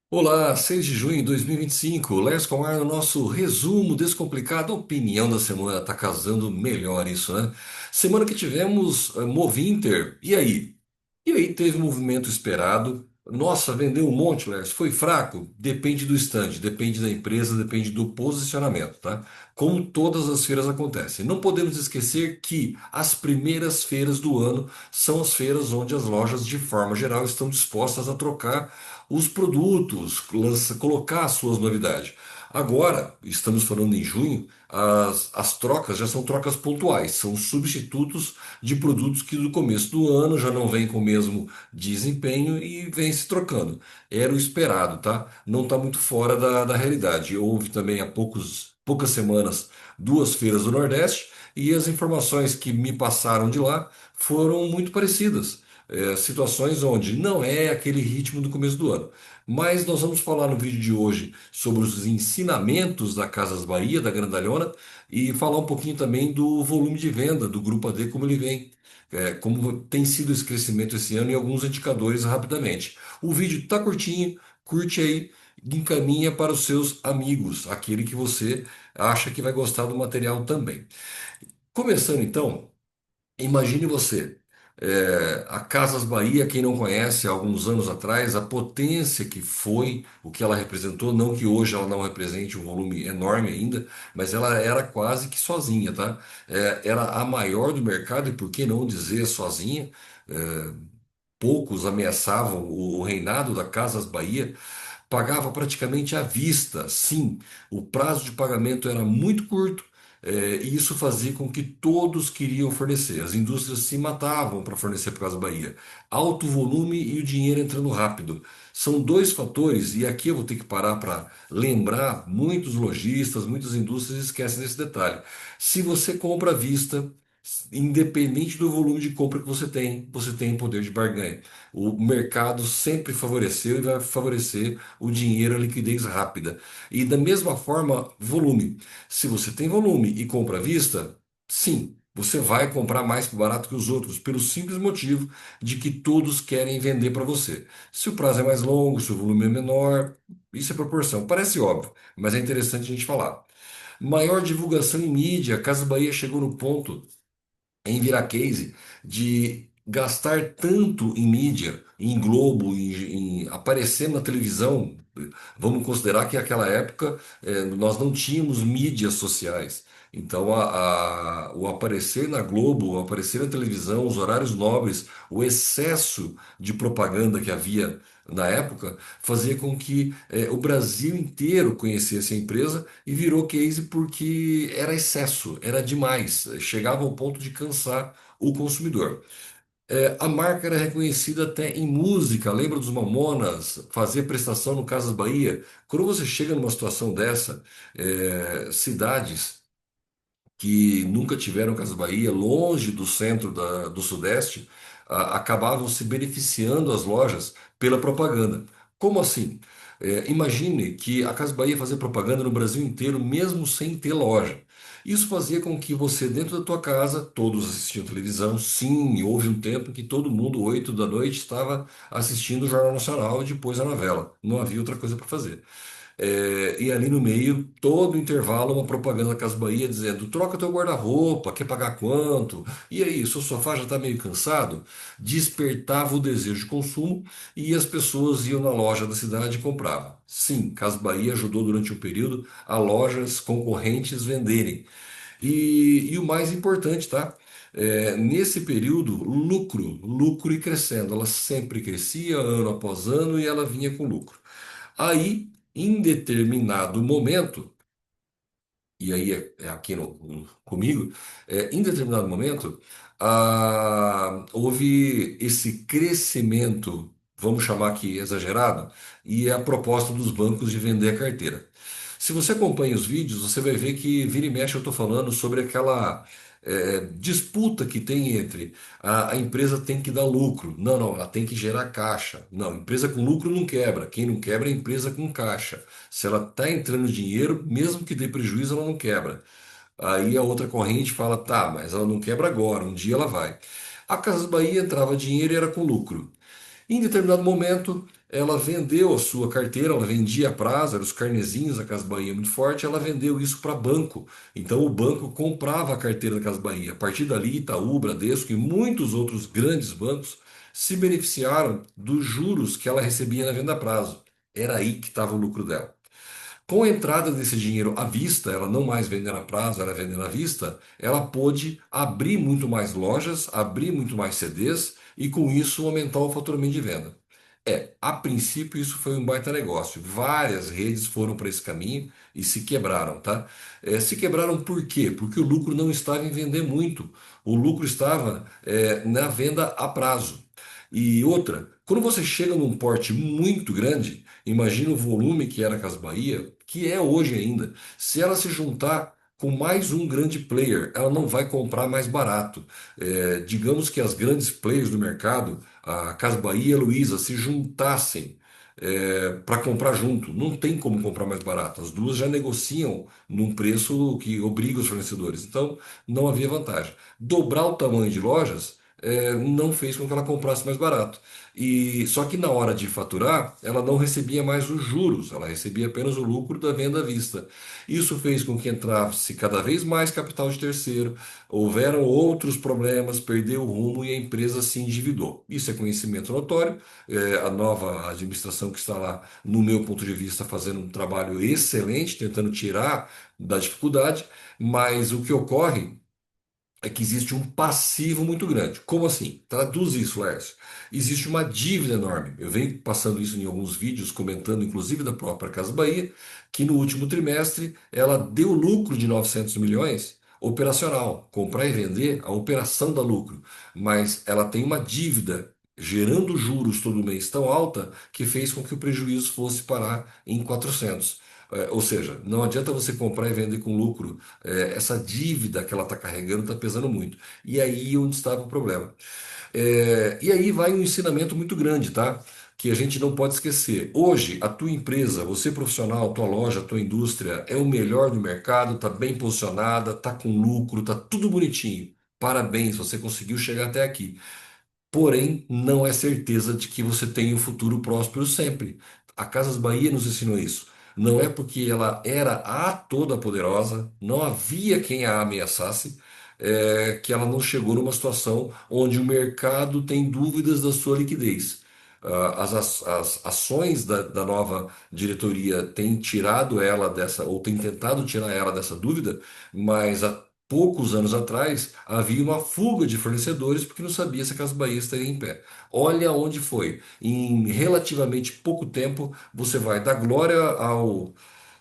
Olá, 6 de junho de 2025. Lers Comar, o nosso resumo descomplicado, a opinião da semana. Tá casando melhor isso, né? Semana que tivemos Movinter. E aí? E aí teve um movimento esperado. Nossa, vendeu um monte, Lers. Foi fraco? Depende do stand, depende da empresa, depende do posicionamento, tá? Como todas as feiras acontecem. Não podemos esquecer que as primeiras feiras do ano são as feiras onde as lojas, de forma geral, estão dispostas a trocar os produtos, colocar as suas novidades. Agora, estamos falando em junho, as trocas já são trocas pontuais, são substitutos de produtos que no começo do ano já não vêm com o mesmo desempenho e vem se trocando. Era o esperado, tá? Não está muito fora da realidade. Houve também há poucas semanas duas feiras do Nordeste e as informações que me passaram de lá foram muito parecidas. Situações onde não é aquele ritmo do começo do ano. Mas nós vamos falar no vídeo de hoje sobre os ensinamentos da Casas Bahia, da Grandalhona, e falar um pouquinho também do volume de venda do Grupo AD, como ele vem, como tem sido esse crescimento esse ano e alguns indicadores rapidamente. O vídeo está curtinho, curte aí, encaminha para os seus amigos, aquele que você acha que vai gostar do material também. Começando então. Imagine você, a Casas Bahia, quem não conhece, há alguns anos atrás, a potência que foi, o que ela representou, não que hoje ela não represente um volume enorme ainda, mas ela era quase que sozinha, tá? Era a maior do mercado, e por que não dizer sozinha? É, poucos ameaçavam o reinado da Casas Bahia. Pagava praticamente à vista, sim. O prazo de pagamento era muito curto, e isso fazia com que todos queriam fornecer. As indústrias se matavam para fornecer para a Casa Bahia. Alto volume e o dinheiro entrando rápido. São dois fatores, e aqui eu vou ter que parar para lembrar, muitos lojistas, muitas indústrias esquecem desse detalhe. Se você compra à vista, independente do volume de compra que você tem poder de barganha. O mercado sempre favoreceu e vai favorecer o dinheiro, a liquidez rápida. E da mesma forma, volume. Se você tem volume e compra à vista, sim, você vai comprar mais barato que os outros, pelo simples motivo de que todos querem vender para você. Se o prazo é mais longo, se o volume é menor, isso é proporção. Parece óbvio, mas é interessante a gente falar. Maior divulgação em mídia, a Casa Bahia chegou no ponto em virar case de gastar tanto em mídia, em Globo, em aparecer na televisão. Vamos considerar que naquela época nós não tínhamos mídias sociais. Então, o aparecer na Globo, o aparecer na televisão, os horários nobres, o excesso de propaganda que havia na época, fazia com que o Brasil inteiro conhecesse a empresa e virou case porque era excesso, era demais, chegava ao ponto de cansar o consumidor. A marca era reconhecida até em música, lembra dos Mamonas, fazer prestação no Casas Bahia. Quando você chega numa situação dessa, cidades que nunca tiveram Casas Bahia, longe do centro do Sudeste, acabavam se beneficiando as lojas pela propaganda. Como assim? Imagine que a Casa Bahia fazia propaganda no Brasil inteiro, mesmo sem ter loja. Isso fazia com que você, dentro da tua casa, todos assistiam televisão. Sim, houve um tempo que todo mundo, 8 da noite, estava assistindo o Jornal Nacional e depois a novela. Não havia outra coisa para fazer. E ali no meio, todo o intervalo, uma propaganda da Casa Bahia dizendo: troca teu guarda-roupa, quer pagar quanto? E aí, seu sofá já está meio cansado? Despertava o desejo de consumo e as pessoas iam na loja da cidade e compravam. Sim, Casa Bahia ajudou durante um período a lojas concorrentes venderem. E o mais importante, tá? Nesse período, lucro e crescendo. Ela sempre crescia ano após ano e ela vinha com lucro. Aí, em determinado momento, e aí é aqui comigo, em determinado momento, houve esse crescimento, vamos chamar aqui exagerado, e é a proposta dos bancos de vender a carteira. Se você acompanha os vídeos, você vai ver que vira e mexe eu estou falando sobre aquela disputa que tem entre a empresa tem que dar lucro. Não, não, ela tem que gerar caixa. Não, empresa com lucro não quebra. Quem não quebra é empresa com caixa. Se ela está entrando dinheiro, mesmo que dê prejuízo, ela não quebra. Aí a outra corrente fala, tá, mas ela não quebra agora, um dia ela vai. A Casas Bahia entrava dinheiro e era com lucro. Em determinado momento, ela vendeu a sua carteira, ela vendia a prazo, eram os carnezinhos da Casa Bahia muito forte, ela vendeu isso para banco. Então o banco comprava a carteira da Casa Bahia. A partir dali, Itaú, Bradesco e muitos outros grandes bancos se beneficiaram dos juros que ela recebia na venda a prazo. Era aí que estava o lucro dela. Com a entrada desse dinheiro à vista, ela não mais vendendo a prazo, ela vendendo à vista, ela pôde abrir muito mais lojas, abrir muito mais CDs e com isso aumentar o faturamento de venda. A princípio isso foi um baita negócio. Várias redes foram para esse caminho e se quebraram, tá? Se quebraram por quê? Porque o lucro não estava em vender muito. O lucro estava na venda a prazo. E outra, quando você chega num porte muito grande, imagina o volume que era a Casa Bahia, que é hoje ainda. Se ela se juntar com mais um grande player, ela não vai comprar mais barato. Digamos que as grandes players do mercado, a Casa Bahia e a Luiza, se juntassem para comprar junto. Não tem como comprar mais barato. As duas já negociam num preço que obriga os fornecedores. Então, não havia vantagem. Dobrar o tamanho de lojas não fez com que ela comprasse mais barato. E só que na hora de faturar, ela não recebia mais os juros, ela recebia apenas o lucro da venda à vista. Isso fez com que entrasse cada vez mais capital de terceiro, houveram outros problemas, perdeu o rumo e a empresa se endividou. Isso é conhecimento notório. A nova administração que está lá, no meu ponto de vista, fazendo um trabalho excelente, tentando tirar da dificuldade, mas o que ocorre é que existe um passivo muito grande. Como assim? Traduz isso, Lércio. Existe uma dívida enorme. Eu venho passando isso em alguns vídeos, comentando inclusive da própria Casa Bahia, que no último trimestre ela deu lucro de 900 milhões operacional. Comprar e vender, a operação dá lucro. Mas ela tem uma dívida gerando juros todo mês tão alta que fez com que o prejuízo fosse parar em 400. Ou seja, não adianta você comprar e vender com lucro, essa dívida que ela está carregando está pesando muito. E aí onde estava o problema. E aí vai um ensinamento muito grande, tá? Que a gente não pode esquecer. Hoje, a tua empresa, você profissional, tua loja, tua indústria é o melhor do mercado, está bem posicionada, está com lucro, está tudo bonitinho. Parabéns, você conseguiu chegar até aqui. Porém, não é certeza de que você tenha um futuro próspero sempre. A Casas Bahia nos ensinou isso. Não é porque ela era a toda poderosa, não havia quem a ameaçasse, que ela não chegou numa situação onde o mercado tem dúvidas da sua liquidez. As ações da nova diretoria têm tirado ela dessa, ou têm tentado tirar ela dessa dúvida, mas há poucos anos atrás havia uma fuga de fornecedores porque não sabia se a Casa Bahia estaria em pé. Olha onde foi. Em relativamente pouco tempo, você vai dar glória ao.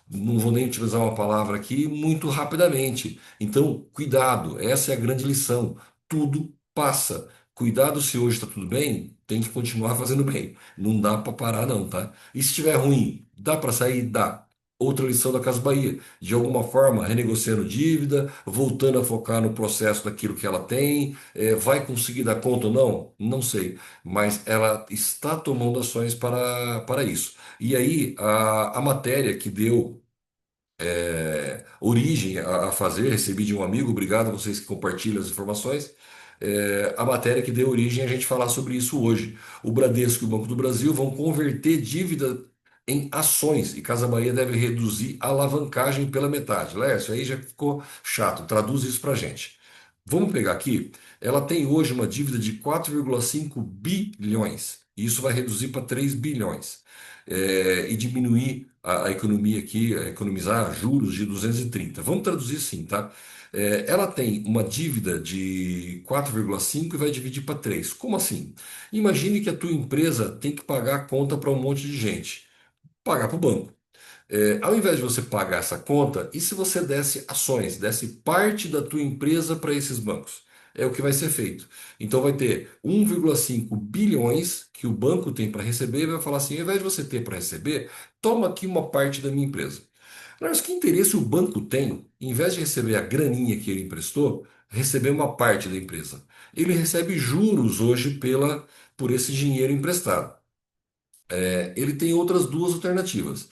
Não vou nem utilizar uma palavra aqui, muito rapidamente. Então, cuidado, essa é a grande lição. Tudo passa. Cuidado se hoje está tudo bem, tem que continuar fazendo bem. Não dá para parar, não, tá? E se estiver ruim, dá para sair? Dá. Outra lição da Casa Bahia, de alguma forma renegociando dívida, voltando a focar no processo daquilo que ela tem, vai conseguir dar conta ou não? Não sei, mas ela está tomando ações para isso. E aí, a matéria que deu origem a fazer, recebi de um amigo, obrigado a vocês que compartilham as informações. A matéria que deu origem a gente falar sobre isso hoje. O Bradesco e o Banco do Brasil vão converter dívida em ações e Casa Bahia deve reduzir a alavancagem pela metade. Lércio, aí já ficou chato, traduz isso para gente. Vamos pegar aqui. Ela tem hoje uma dívida de 4,5 bilhões. E isso vai reduzir para 3 bilhões. E diminuir a economia aqui, economizar juros de 230. Vamos traduzir sim, tá? Ela tem uma dívida de 4,5 e vai dividir para 3. Como assim? Imagine que a tua empresa tem que pagar a conta para um monte de gente. Pagar para o banco. Ao invés de você pagar essa conta, e se você desse ações, desse parte da tua empresa para esses bancos? É o que vai ser feito. Então vai ter 1,5 bilhões que o banco tem para receber e vai falar assim: ao invés de você ter para receber, toma aqui uma parte da minha empresa. Mas que interesse o banco tem, em vez de receber a graninha que ele emprestou, receber uma parte da empresa? Ele recebe juros hoje por esse dinheiro emprestado. Ele tem outras duas alternativas.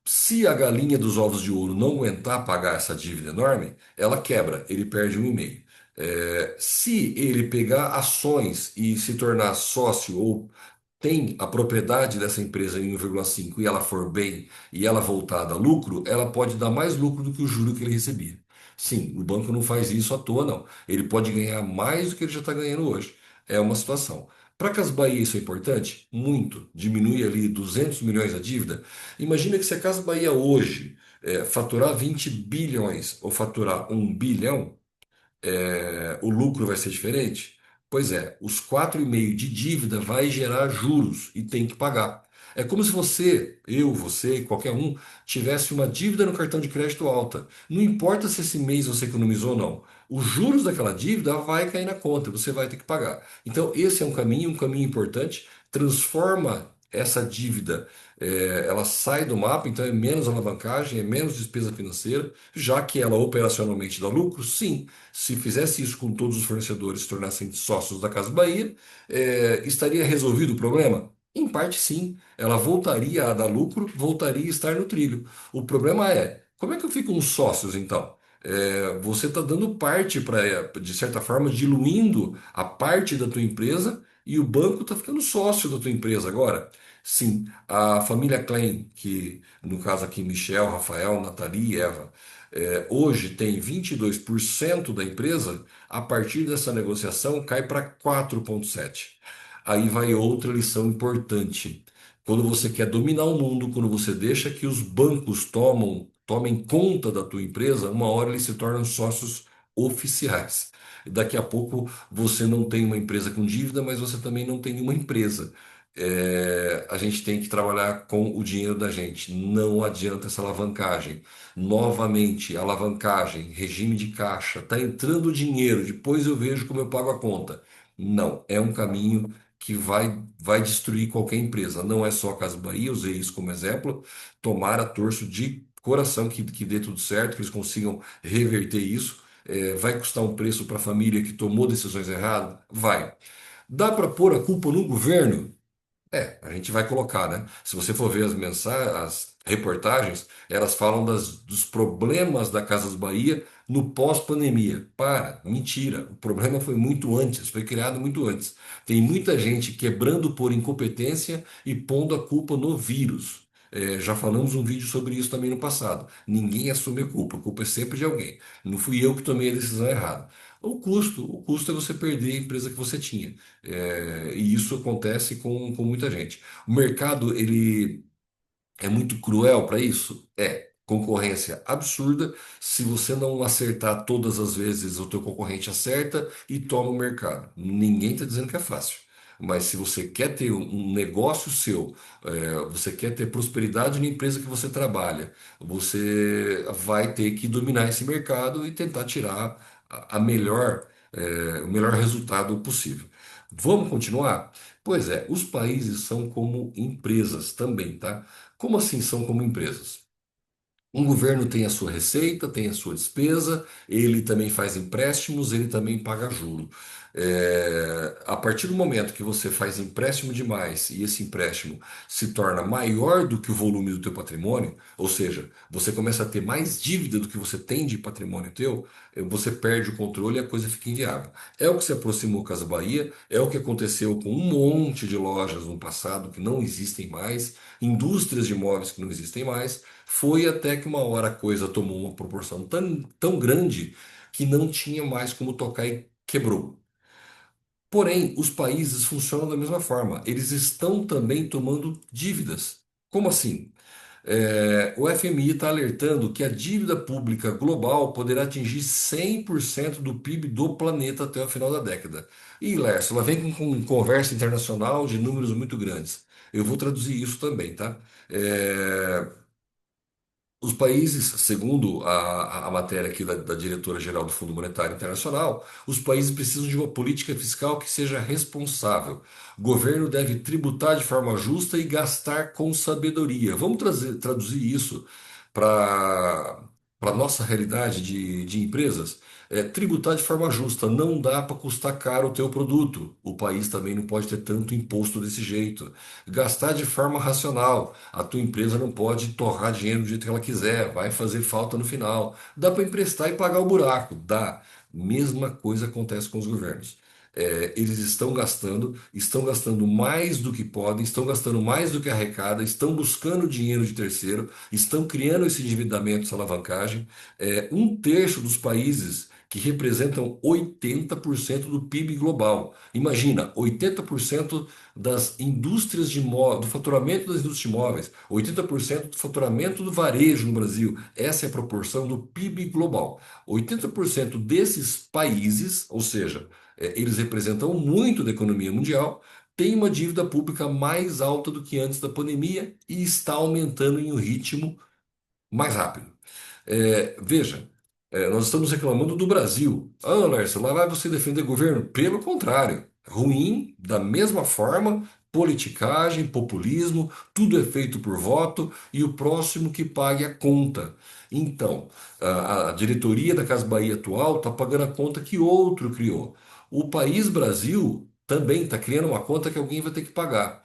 Se a galinha dos ovos de ouro não aguentar pagar essa dívida enorme, ela quebra, ele perde 1,5. Se ele pegar ações e se tornar sócio ou tem a propriedade dessa empresa em 1,5 e ela for bem e ela voltar a dar lucro, ela pode dar mais lucro do que o juro que ele recebia. Sim, o banco não faz isso à toa, não. Ele pode ganhar mais do que ele já está ganhando hoje. É uma situação. Para a Casas Bahia isso é importante? Muito. Diminui ali 200 milhões a dívida. Imagina que se a Casas Bahia hoje faturar 20 bilhões ou faturar 1 bilhão, o lucro vai ser diferente? Pois é, os 4,5 de dívida vai gerar juros e tem que pagar. É como se você, eu, você, qualquer um, tivesse uma dívida no cartão de crédito alta. Não importa se esse mês você economizou ou não. Os juros daquela dívida vai cair na conta, você vai ter que pagar. Então, esse é um caminho importante. Transforma essa dívida, ela sai do mapa, então é menos alavancagem, é menos despesa financeira, já que ela operacionalmente dá lucro, sim. Se fizesse isso com todos os fornecedores se tornassem sócios da Casa Bahia, estaria resolvido o problema? Em parte, sim. Ela voltaria a dar lucro, voltaria a estar no trilho. O problema é, como é que eu fico uns sócios então? Você está dando parte para, de certa forma, diluindo a parte da tua empresa e o banco está ficando sócio da tua empresa agora. Sim, a família Klein, que no caso aqui Michel, Rafael, Nathalie e Eva, hoje tem 22% da empresa, a partir dessa negociação cai para 4,7%. Aí vai outra lição importante. Quando você quer dominar o mundo, quando você deixa que os bancos tomem conta da tua empresa, uma hora eles se tornam sócios oficiais. Daqui a pouco você não tem uma empresa com dívida, mas você também não tem uma empresa. A gente tem que trabalhar com o dinheiro da gente. Não adianta essa alavancagem. Novamente, alavancagem, regime de caixa, está entrando dinheiro, depois eu vejo como eu pago a conta. Não, é um caminho que vai destruir qualquer empresa. Não é só a Casa Bahia, eu usei isso como exemplo. Tomara, torço de coração que dê tudo certo, que eles consigam reverter isso. Vai custar um preço para a família que tomou decisões erradas? Vai. Dá para pôr a culpa no governo? A gente vai colocar, né? Se você for ver as mensagens, as reportagens, elas falam dos problemas da Casas Bahia no pós-pandemia. Mentira. O problema foi muito antes, foi criado muito antes. Tem muita gente quebrando por incompetência e pondo a culpa no vírus. Já falamos um vídeo sobre isso também no passado. Ninguém assume a culpa é sempre de alguém. Não fui eu que tomei a decisão errada. O custo é você perder a empresa que você tinha. E isso acontece com muita gente. O mercado, ele é muito cruel para isso? Concorrência absurda. Se você não acertar todas as vezes, o teu concorrente acerta e toma o mercado. Ninguém está dizendo que é fácil. Mas se você quer ter um negócio seu, você quer ter prosperidade na empresa que você trabalha, você vai ter que dominar esse mercado e tentar tirar o melhor resultado possível. Vamos continuar? Pois é, os países são como empresas também, tá? Como assim são como empresas? Um governo tem a sua receita, tem a sua despesa, ele também faz empréstimos, ele também paga juro. A partir do momento que você faz empréstimo demais e esse empréstimo se torna maior do que o volume do teu patrimônio, ou seja, você começa a ter mais dívida do que você tem de patrimônio teu, você perde o controle e a coisa fica inviável. É o que se aproximou Casa Bahia, é o que aconteceu com um monte de lojas no passado que não existem mais, indústrias de imóveis que não existem mais. Foi até que uma hora a coisa tomou uma proporção tão grande que não tinha mais como tocar e quebrou. Porém, os países funcionam da mesma forma. Eles estão também tomando dívidas. Como assim? O FMI está alertando que a dívida pública global poderá atingir 100% do PIB do planeta até o final da década. E, Lércio, ela vem com conversa internacional de números muito grandes. Eu vou traduzir isso também, tá? É, Os países, segundo a matéria aqui da diretora-geral do Fundo Monetário Internacional, os países precisam de uma política fiscal que seja responsável. O governo deve tributar de forma justa e gastar com sabedoria. Vamos traduzir isso para a nossa realidade de empresas? Tributar de forma justa. Não dá para custar caro o teu produto. O país também não pode ter tanto imposto desse jeito. Gastar de forma racional. A tua empresa não pode torrar dinheiro do jeito que ela quiser, vai fazer falta no final. Dá para emprestar e pagar o buraco? Dá. Mesma coisa acontece com os governos. Eles estão gastando mais do que podem, estão gastando mais do que arrecada, estão buscando dinheiro de terceiro, estão criando esse endividamento, essa alavancagem. Um terço dos países que representam 80% do PIB global. Imagina, 80% das indústrias do faturamento das indústrias de imóveis, 80% do faturamento do varejo no Brasil. Essa é a proporção do PIB global. 80% desses países, ou seja, eles representam muito da economia mundial, têm uma dívida pública mais alta do que antes da pandemia e está aumentando em um ritmo mais rápido. Veja, nós estamos reclamando do Brasil. Ah, Lércio, lá vai você defender governo? Pelo contrário, ruim, da mesma forma, politicagem, populismo, tudo é feito por voto e o próximo que pague a conta. Então, a diretoria da Casa Bahia atual está pagando a conta que outro criou. O país Brasil também está criando uma conta que alguém vai ter que pagar.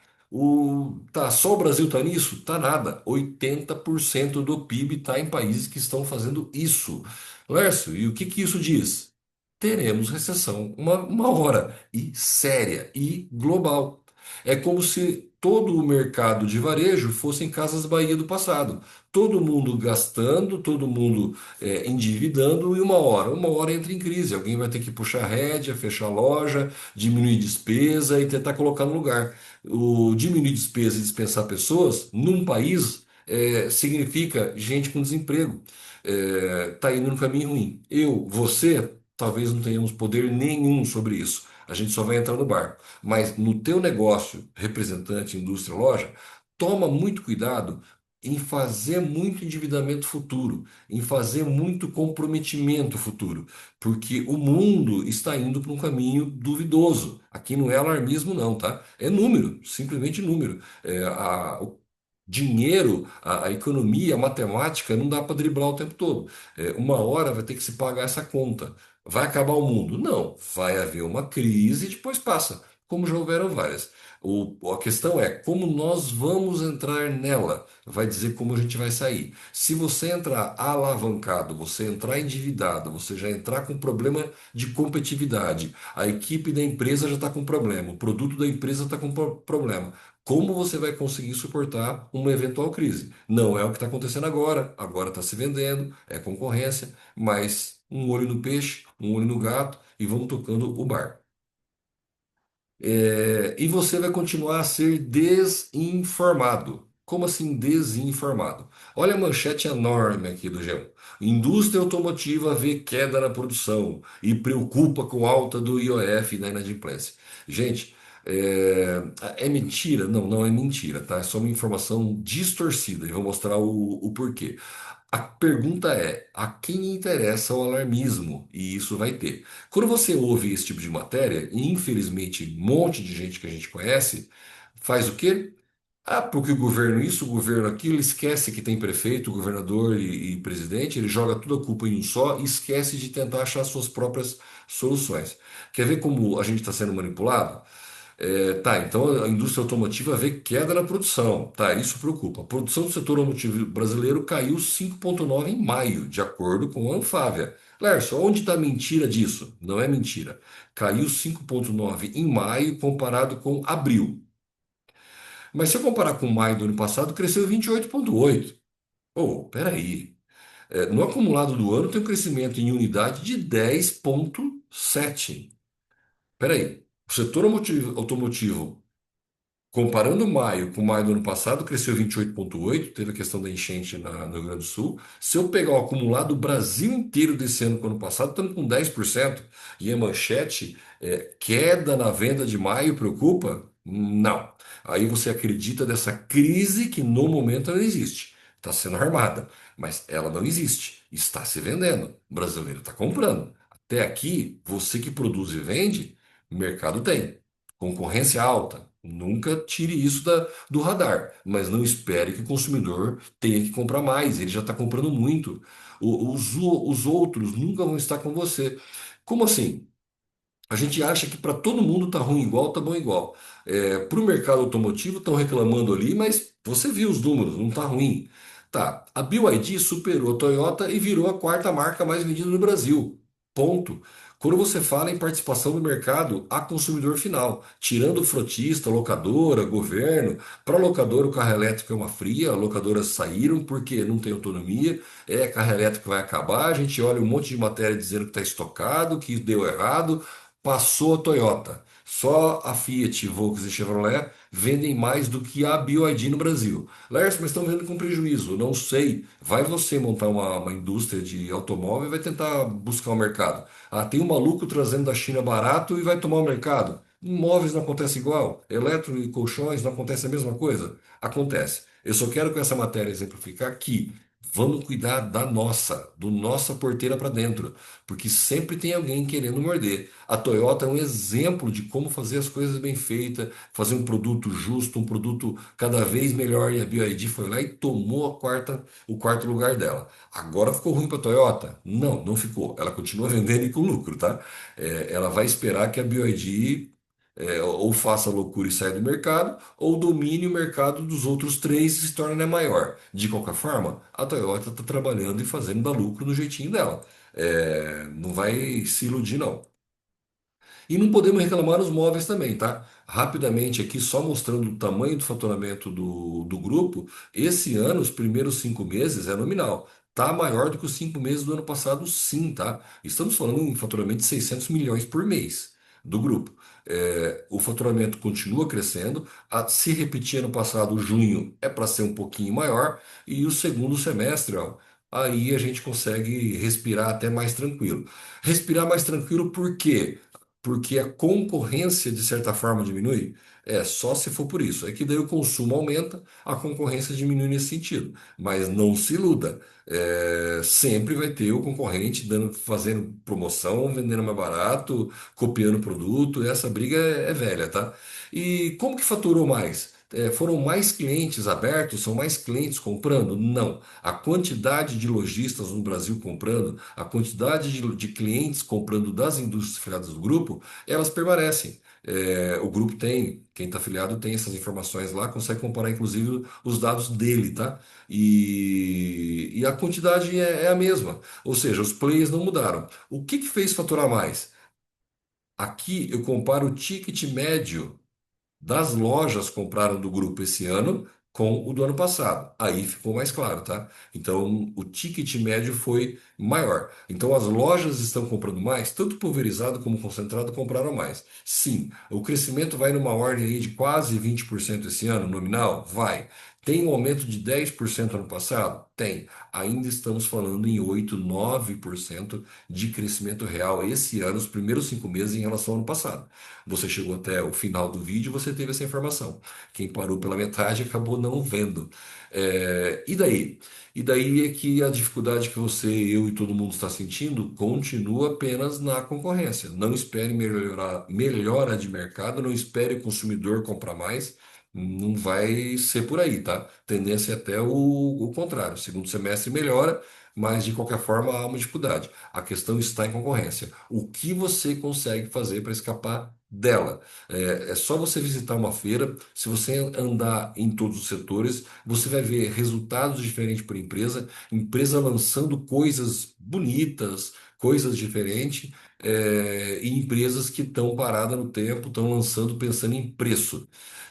Só o Brasil está nisso? Tá nada. 80% do PIB está em países que estão fazendo isso. Lércio, e o que que isso diz? Teremos recessão uma hora, e séria, e global. É como se todo o mercado de varejo fosse em Casas Bahia do passado. Todo mundo gastando, todo mundo endividando, e uma hora entra em crise. Alguém vai ter que puxar a rédea, fechar a loja, diminuir despesa e tentar colocar no lugar. O diminuir despesa e dispensar pessoas num país significa gente com desemprego. Está indo no caminho ruim. Você, talvez não tenhamos poder nenhum sobre isso. A gente só vai entrar no barco. Mas no teu negócio, representante, indústria, loja, toma muito cuidado em fazer muito endividamento futuro, em fazer muito comprometimento futuro, porque o mundo está indo para um caminho duvidoso. Aqui não é alarmismo, não, tá? É número, simplesmente número. O dinheiro, a economia, a matemática não dá para driblar o tempo todo. Uma hora vai ter que se pagar essa conta. Vai acabar o mundo? Não, vai haver uma crise e depois passa, como já houveram várias. A questão é como nós vamos entrar nela, vai dizer como a gente vai sair. Se você entrar alavancado, você entrar endividado, você já entrar com problema de competitividade, a equipe da empresa já está com problema, o produto da empresa está com problema. Como você vai conseguir suportar uma eventual crise? Não é o que está acontecendo agora. Agora está se vendendo, é concorrência, mas um olho no peixe, um olho no gato e vamos tocando o barco. E você vai continuar a ser desinformado. Como assim desinformado? Olha a manchete enorme aqui do G1. Indústria automotiva vê queda na produção e preocupa com alta do IOF e da inadimplência. Gente, é mentira? Não, não é mentira, tá? É só uma informação distorcida e vou mostrar o porquê. A pergunta é: a quem interessa o alarmismo? E isso vai ter. Quando você ouve esse tipo de matéria, e infelizmente um monte de gente que a gente conhece faz o quê? Ah, porque o governo isso, o governo aquilo, ele esquece que tem prefeito, governador e presidente, ele joga toda a culpa em um só e esquece de tentar achar suas próprias soluções. Quer ver como a gente está sendo manipulado? Então a indústria automotiva vê queda na produção. Tá, isso preocupa. A produção do setor automotivo brasileiro caiu 5,9 em maio, de acordo com a Anfávia. Lércio, onde está a mentira disso? Não é mentira. Caiu 5,9 em maio comparado com abril. Mas se eu comparar com maio do ano passado, cresceu 28,8. Oh, peraí. No acumulado do ano tem um crescimento em unidade de 10,7. Peraí. O setor automotivo comparando maio com maio do ano passado, cresceu 28,8, teve a questão da enchente no Rio Grande do Sul. Se eu pegar o acumulado do Brasil inteiro desse ano com o ano passado, estamos com 10%. E a manchete, queda na venda de maio preocupa? Não. Aí você acredita dessa crise que no momento não existe. Está sendo armada, mas ela não existe. Está se vendendo. O brasileiro está comprando. Até aqui, você que produz e vende, o mercado tem. Concorrência alta. Nunca tire isso do radar, mas não espere que o consumidor tenha que comprar mais, ele já está comprando muito. Os outros nunca vão estar com você. Como assim? A gente acha que para todo mundo tá ruim igual, tá bom igual. Para o mercado automotivo estão reclamando ali, mas você viu os números, não tá ruim. Tá, a BYD superou a Toyota e virou a quarta marca mais vendida no Brasil. Ponto. Quando você fala em participação no mercado a consumidor final, tirando o frotista, locadora, governo, para a locadora o carro elétrico é uma fria, locadoras saíram porque não tem autonomia, carro elétrico vai acabar, a gente olha um monte de matéria dizendo que está estocado, que deu errado, passou a Toyota. Só a Fiat, Volkswagen e Chevrolet vendem mais do que a BYD no Brasil. Lércio, mas estão vendo com prejuízo. Não sei. Vai você montar uma indústria de automóvel e vai tentar buscar o mercado. Ah, tem um maluco trazendo da China barato e vai tomar o mercado. Imóveis não acontece igual. Eletro e colchões não acontece a mesma coisa. Acontece. Eu só quero com essa matéria exemplificar que vamos cuidar da nossa, do nossa porteira para dentro, porque sempre tem alguém querendo morder. A Toyota é um exemplo de como fazer as coisas bem feitas, fazer um produto justo, um produto cada vez melhor. E a BYD foi lá e tomou o quarto lugar dela. Agora ficou ruim para a Toyota? Não, não ficou. Ela continua vendendo e com lucro, tá? Ela vai esperar que a BYD ou faça loucura e saia do mercado, ou domine o mercado dos outros três e se torne a maior. De qualquer forma, a Toyota está trabalhando e fazendo dar lucro do jeitinho dela. Não vai se iludir, não. E não podemos reclamar nos móveis também, tá? Rapidamente aqui, só mostrando o tamanho do faturamento do grupo, esse ano, os primeiros 5 meses é nominal. Tá maior do que os 5 meses do ano passado, sim, tá? Estamos falando em faturamento de 600 milhões por mês do grupo. O faturamento continua crescendo. Se repetir ano passado, junho é para ser um pouquinho maior, e o segundo semestre, ó, aí a gente consegue respirar até mais tranquilo. Respirar mais tranquilo por quê? Porque a concorrência, de certa forma, diminui? Só se for por isso. É que daí o consumo aumenta, a concorrência diminui nesse sentido. Mas não se iluda. Sempre vai ter o concorrente fazendo promoção, vendendo mais barato, copiando produto. Essa briga é velha, tá? E como que faturou mais? Foram mais clientes abertos? São mais clientes comprando? Não. A quantidade de lojistas no Brasil comprando, a quantidade de clientes comprando das indústrias filiadas do grupo, elas permanecem. O grupo tem, quem está afiliado tem essas informações lá, consegue comparar inclusive os dados dele, tá? E a quantidade é a mesma. Ou seja, os players não mudaram. O que fez faturar mais? Aqui eu comparo o ticket médio das lojas compraram do grupo esse ano com o do ano passado. Aí ficou mais claro, tá? Então o ticket médio foi maior. Então as lojas estão comprando mais, tanto pulverizado como concentrado compraram mais. Sim, o crescimento vai numa ordem aí de quase 20% esse ano, nominal? Vai. Tem um aumento de 10% ano passado? Tem. Ainda estamos falando em 8, 9% de crescimento real esse ano, os primeiros 5 meses em relação ao ano passado. Você chegou até o final do vídeo, você teve essa informação. Quem parou pela metade acabou não vendo. E daí? E daí é que a dificuldade que você, eu e todo mundo está sentindo continua apenas na concorrência. Não espere melhora de mercado, não espere o consumidor comprar mais. Não vai ser por aí, tá? Tendência é até o contrário. Segundo semestre melhora, mas de qualquer forma há uma dificuldade. A questão está em concorrência. O que você consegue fazer para escapar dela? É só você visitar uma feira, se você andar em todos os setores, você vai ver resultados diferentes por empresa, empresa lançando coisas bonitas, coisas diferentes, e empresas que estão paradas no tempo, estão lançando pensando em preço.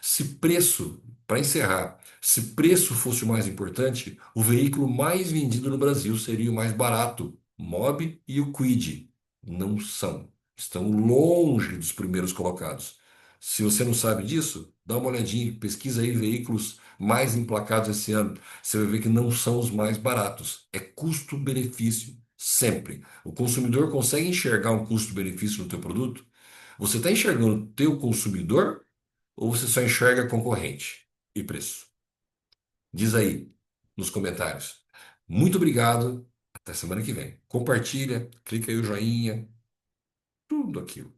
Se preço, para encerrar, se preço fosse o mais importante, o veículo mais vendido no Brasil seria o mais barato, Mobi e o Kwid. Não são. Estão longe dos primeiros colocados. Se você não sabe disso, dá uma olhadinha, pesquisa aí veículos mais emplacados esse ano. Você vai ver que não são os mais baratos. É custo-benefício, sempre. O consumidor consegue enxergar um custo-benefício no teu produto? Você está enxergando o teu consumidor ou você só enxerga concorrente e preço? Diz aí nos comentários. Muito obrigado. Até semana que vem. Compartilha, clica aí o joinha, tudo aquilo.